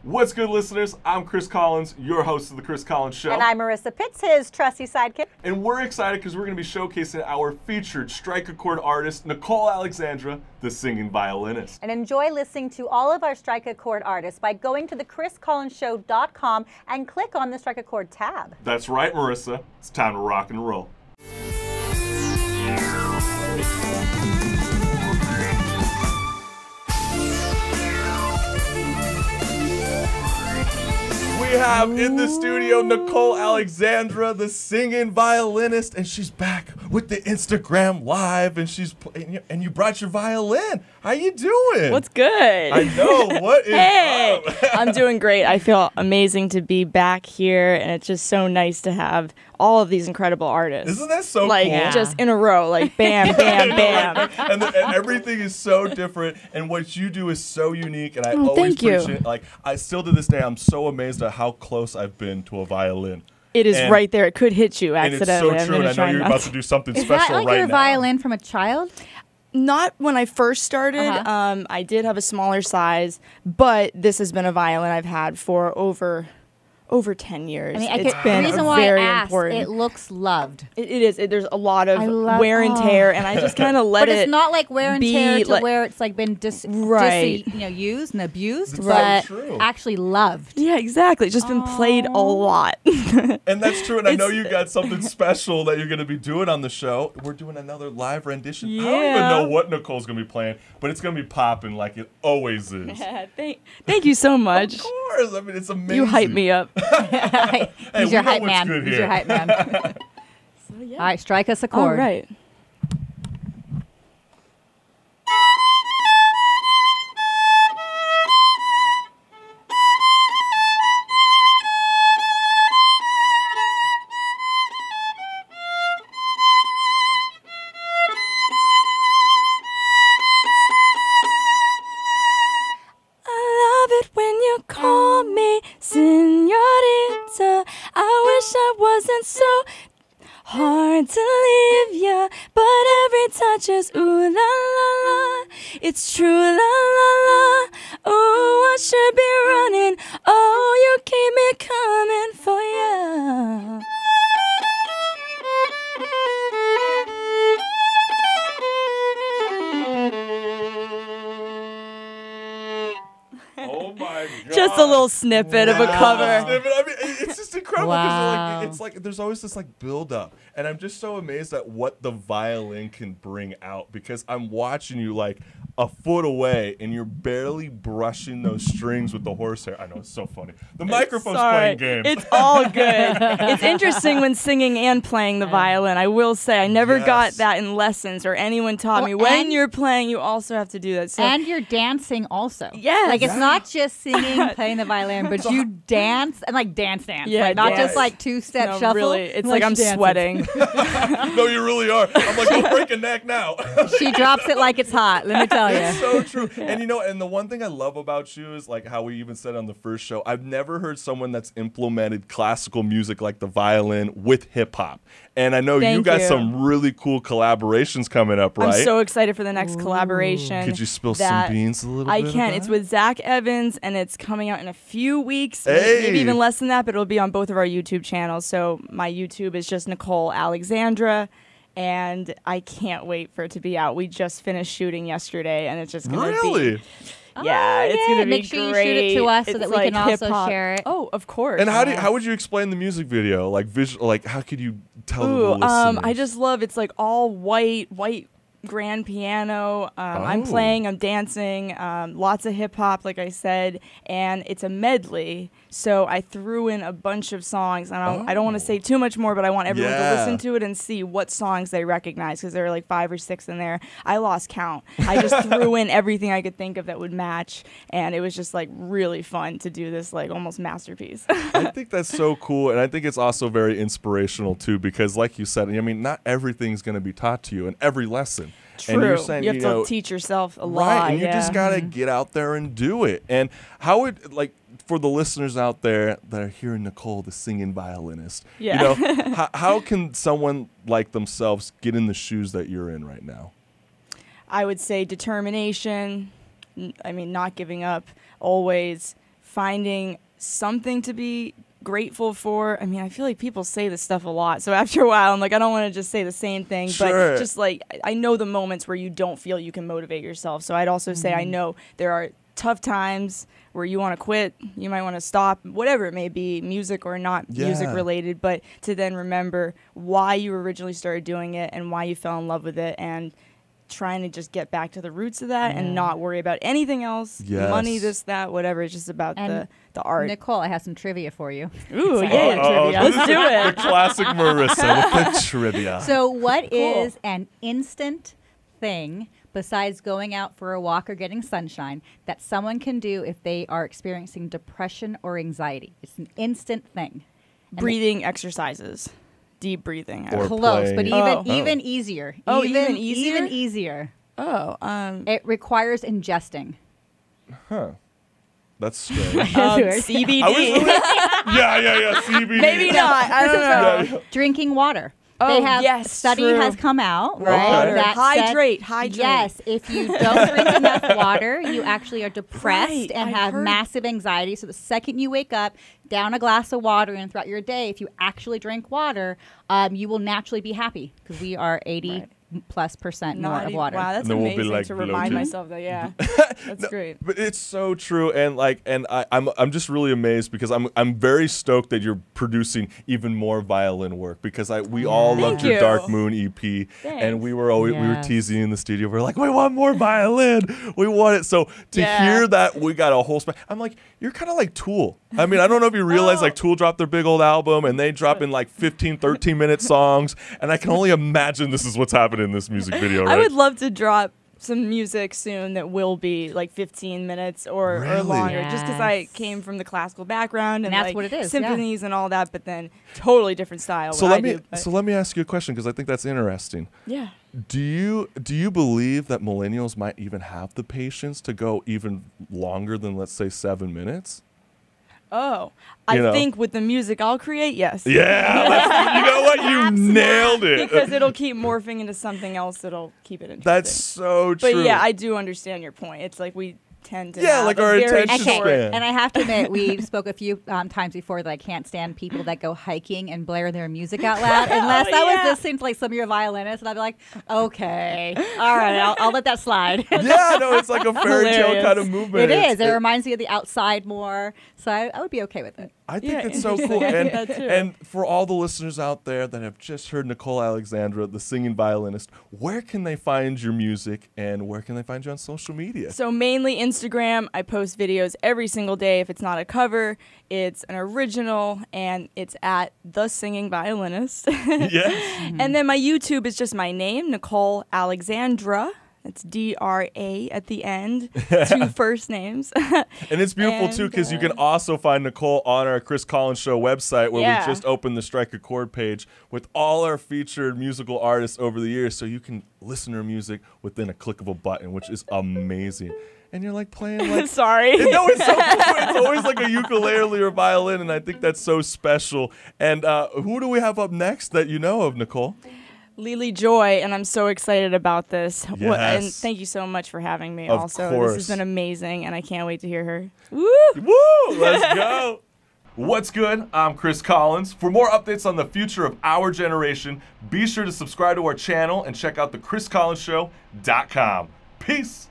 What's good, listeners? I'm Chris Collins, your host of The Chris Collins Show. And I'm Marissa Pitts, his trusty sidekick. And we're excited because we're going to be showcasing our featured strike accord artist, Nicole Alexandra, the singing violinist. And enjoy listening to all of our strike accord artists by going to thechriscollinsshow.com and click on the strike accord tab. That's right, Marissa. It's time to rock and roll. We have in the studio Nicole Alexandra, the singing violinist, and she's back with the Instagram Live, and you brought your violin. How you doing? What's good? I know. What is Hey, up? I'm doing great. I feel amazing to be back here, and it's just so nice to have all of these incredible artists. Isn't that so like, cool? just in a row, like bam, bam, bam. and everything is so different, and what you do is so unique, and I always thank you. appreciate it. Like, I still to this day, I'm so amazed at how close I've been to a violin. It is And- right there. It could hit you And it's accidentally. so true, and I know you're about to do something Is special that like right your now. violin from a child? Not when I first started. Uh-huh. I did have a smaller size, but this has been a violin I've had for over 10 years. I mean, It's been the reason a why very I asked, important. it looks loved. It is. There's a lot of I love- wear and tear, and I just kind of let But it. it's not like wear and be tear to like- where it's like been Right. used and abused, That's but so true. actually loved. Yeah, exactly. It's just been played a lot. And that's true, and I know It's- you got something special that you're going to be doing on the show. We're doing another live rendition. I don't even Yeah. know what Nicole's going to be playing, but it's going to be popping like it always is. Thank you so much. Of course. I mean, it's amazing. You hype me up. He's we your know hype what's man. good He's here. your hype man. So, yeah. All right, strike us a All chord. right. I love it when you call me señorita. I wish I wasn't so hard to leave ya, but every touch is ooh la la la. It's true la la la. Ooh, I should be running. Oh, you keep me coming for ya. Oh my God. Just a little snippet of a cover. I mean, it's just incredible because Wow. it's like there's always this like build up, and I'm just so amazed at what the violin can bring out because I'm watching you like a foot away and you're barely brushing those strings with the horsehair. I know, it's so funny. The microphone's Sorry. playing games. It's all good. It's interesting when singing and playing the violin. I will say I never got Yes. that in lessons or anyone taught me. Well, When and- you're playing, you also have to do that. So And you're dancing also. Yes. Like it's Yeah. not just singing, playing the violin, but you dance and like dance. Yeah, like, not dance. just like two-step no, shuffle. really, it's like I'm she dances. sweating. No, you really are. I'm like, don't break a neck now. She drops it like it's hot. Let me tell It's you. so true. And you know, and the one thing I love about you is like how we even said on the first show, I've never heard someone that's implemented classical music like the violin with hip hop. And I know you Thank got you. some really cool collaborations coming up, right? I'm so excited for the next collaboration. Could you spill some that beans a little I bit? can. about It's it? with Zach Evans, and it's coming out in a few weeks, Hey. maybe even less than that, but it'll be on both of our YouTube channels. So my YouTube is just Nicole Alexandra, and I can't wait for it to be out. We just finished shooting yesterday, and it's just going to Really? be... Yeah, it's going to be Make sure great. you shoot it to us so It's that we can like also hip-hop. share it. Oh, of course. And how would you explain the music video? Like visual, like how could you tell the Ooh, listeners? I just love it's like all white grand piano. I'm Oh. playing, I'm dancing, lots of hip hop, like I said, and it's a medley. So I threw in a bunch of songs, and I don't want to say too much more, but I want everyone Yeah. to listen to it and see what songs they recognize because there are like 5 or 6 in there. I lost count. I just threw in everything I could think of that would match, and it was just like really fun to do this like almost masterpiece. I think that's so cool, and I think it's also very inspirational too, because like you said, I mean, not everything's going to be taught to you in every lesson. True. And you're saying, you have know, to teach yourself a lot. right, and you yeah. just got to get out there and do it. And how would, like, for the listeners out there that are hearing Nicole, the singing violinist, Yeah. you know, how can someone like themselves get in the shoes that you're in right now? I would say determination. I mean, not giving up. Always finding something to be grateful for. I mean, I feel like people say this stuff a lot, so after a while I'm like, I don't want to just say the same thing. Sure. But just like, I know the moments where you don't feel you can motivate yourself. So I'd also say I know there are tough times where you want to quit, you might want to stop, whatever it may be, music or not music related, but to then remember why you originally started doing it and why you fell in love with it, and trying to just get back to the roots of that and not worry about anything else, money, this, that, whatever. It's just about the art. Nicole, I have some trivia for you. Ooh, yeah, trivia. Let's do it. The classic Marissa with the trivia. So what is an instant thing besides going out for a walk or getting sunshine that someone can do if they are experiencing depression or anxiety? It's an instant thing. Breathing exercises. Deep breathing. Or Close, playing. but even easier. Oh, even easier? Even easier. Oh, It requires ingesting. Huh. That's strange. CBD. Yeah, CBD. Maybe not. I don't know. Drinking water. Oh, They have yes, study true. has come out, Okay. right? Water. that Hydrate. Yes, if you don't drink enough water, you actually are depressed Right, and I have heard- massive anxiety. So the second you wake up, down a glass of water, and throughout your day, if you actually drink water, you will naturally be happy because we are 80+% more of water. Wow, that's And then we'll be, amazing like, to remind bloated. myself that. Yeah, that's great. But it's so true, and I'm just really amazed because I'm very stoked that you're producing even more violin work, because we all loved Thank your you. Dark Moon EP, and we were Yes. teasing in the studio. We're like, we want more violin, we want it. So to hear that we got a whole I'm like, you're kind of like Tool. I mean, I don't know if you realize like Tool dropped their big old album and they drop in like 15, 13-minute songs, and I can only imagine this is what's happening in this music video, right? I would love to drop some music soon that will be like 15 minutes or Really? longer, just because I Yes. came from the classical background and that's like what it is, symphonies and all that, but then totally different style. So what let I me do, but- so let me ask you a question, because I think that's interesting. yeah. Do you believe that millennials might even have the patience to go even longer than, let's say, 7 minutes? Oh, You I know. think with the music I'll create, yes. Yeah, you know what? You nailed it. Because it'll keep morphing into something else that'll keep it interesting. That's so true. But yeah, I do understand your point. It's like we tend to have like a our very attention short- span. And I have to admit, we spoke a few times before that I can't stand people that go hiking and blare their music out loud. Unless I was listening to like some of your violinists, and I'd be like, okay, all right, I'll let that slide. Yeah, no, it's like a fairy tale Hilarious. kind of movement. It is. It It's- reminds me of the outside more. So I would be okay with it. I think Yeah, it's so cool. interesting. And, That too. and for all the listeners out there that have just heard Nicole Alexandra, the singing violinist, where can they find your music and where can they find you on social media? So mainly Instagram. I post videos every single day. If it's not a cover, it's an original, and it's at The Singing Violinist. Yes. And then my YouTube is just my name, Nicole Alexandra. It's D-R-A at the end, 2 first names. And it's beautiful, too, because you can also find Nicole on our Chris Collins Show website, where we just opened the Strike a Chord page with all our featured musical artists over the years, so you can listen to her music within a click of a button, which is amazing. And you're like playing like... Sorry. No, it's so cool. It's always like a ukulele or violin, and I think that's so special. And who do we have up next that you know of, Nicole? Lili Joy, and I'm so excited about this. And Yes. thank you so much for having me. Of also, course. this has been amazing, and I can't wait to hear her. Woo! Woo! Let's go. What's good? I'm Chris Collins. For more updates on the future of our generation, be sure to subscribe to our channel and check out thechriscollinsshow.com. Peace.